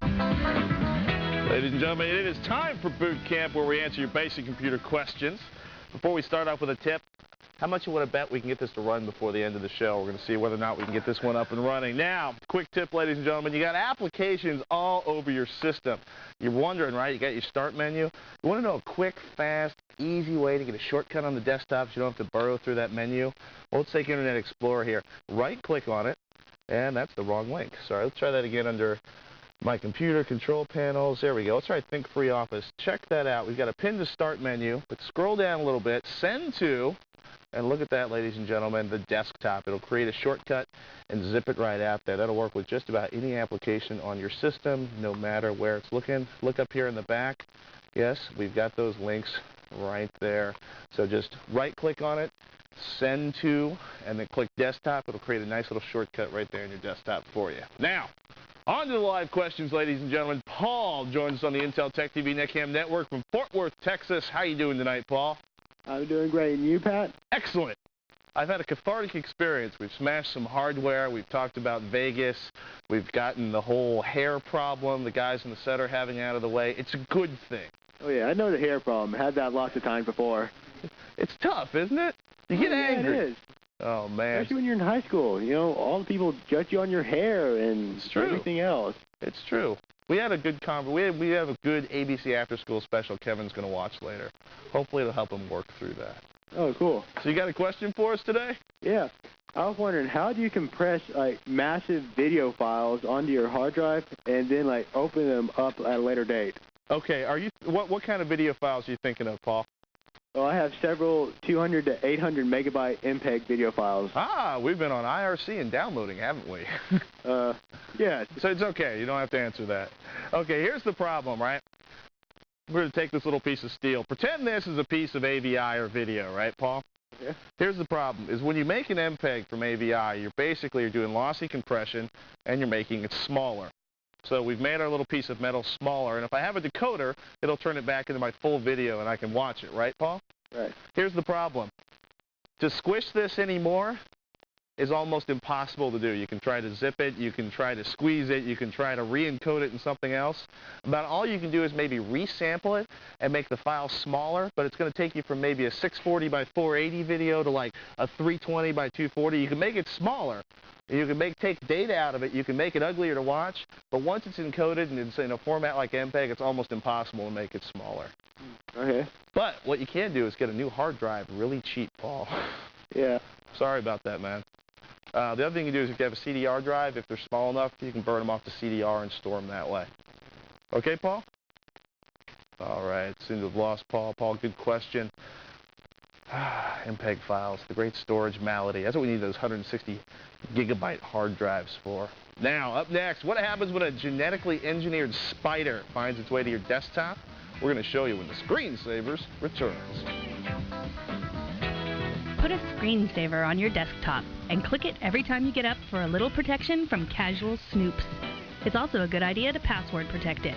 Ladies and gentlemen, it is time for boot camp, where we answer your basic computer questions. Before we start off with a tip, how much you want to bet we can get this to run before the end of the show? We're going to see whether or not we can get this one up and running. Now, quick tip, ladies and gentlemen, you got applications all over your system. You're wondering, right? You got your start menu. You want to know a quick, fast, easy way to get a shortcut on the desktop so you don't have to burrow through that menu? Well, let's take Internet Explorer here. Right-click on it, and that's the wrong link. Sorry, let's try that again under My Computer, Control Panels. There we go. Let's try Think Free Office. Check that out. We've got a pin to start menu, but scroll down a little bit, send to, and look at that, ladies and gentlemen, the desktop. It'll create a shortcut and zip it right out there. That'll work with just about any application on your system, no matter where it's looking. Look up here in the back. Yes, we've got those links right there. So just right-click on it, send to, and then click desktop. It'll create a nice little shortcut right there in your desktop for you. Now, on to the live questions, ladies and gentlemen. Paul joins us on the Intel Tech TV NetCam Network from Fort Worth, Texas. How you doing tonight, Paul? I'm doing great. And you, Pat? Excellent. I've had a cathartic experience. We've smashed some hardware. We've talked about Vegas. We've gotten the whole hair problem the guys in the set are having out of the way. It's a good thing. Oh, yeah. I know the hair problem. Had that lots of times before. It's tough, isn't it? You get angry. It is. Oh, man. Especially when you're in high school. You know, all the people judge you on your hair and everything else. It's true. We had a good we have a good ABC After School special Kevin's going to watch later. Hopefully it'll help him work through that. Oh, cool. So you got a question for us today? Yeah. I was wondering, how do you compress, like, massive video files onto your hard drive and then, like, open them up at a later date? Okay. What kind of video files are you thinking of, Paul? Well, I have several 200 to 800 megabyte MPEG video files. Ah, we've been on IRC and downloading, haven't we? Yeah. So it's okay. You don't have to answer that. Okay, here's the problem, right? We're going to take this little piece of steel. Pretend this is a piece of AVI or video, right, Paul? Yeah. Here's the problem, is when you make an MPEG from AVI, you're doing lossy compression, and you're making it smaller. So we've made our little piece of metal smaller, and if I have a decoder, it'll turn it back into my full video, and I can watch it, right, Paul? Right. Here's the problem. To squish this anymore is almost impossible to do. You can try to zip it, you can try to squeeze it, you can try to re-encode it in something else. About all you can do is maybe resample it and make the file smaller, but it's going to take you from maybe a 640 by 480 video to like a 320 by 240. You can make it smaller. You can take data out of it. You can make it uglier to watch, but once it's encoded and it's in a format like MPEG, it's almost impossible to make it smaller. Okay. But what you can do is get a new hard drive really cheap, Paul. Yeah. Sorry about that, man. The other thing you do is if you have a CDR drive, if they're small enough, you can burn them off the CDR and store them that way. Okay, Paul? All right. Seem to have lost Paul. Paul, good question. MPEG files, the great storage malady. That's what we need those 160 gigabyte hard drives for. Now, up next, what happens when a genetically engineered spider finds its way to your desktop? We're going to show you when the Screensavers returns. Put a screensaver on your desktop and click it every time you get up for a little protection from casual snoops. It's also a good idea to password protect it.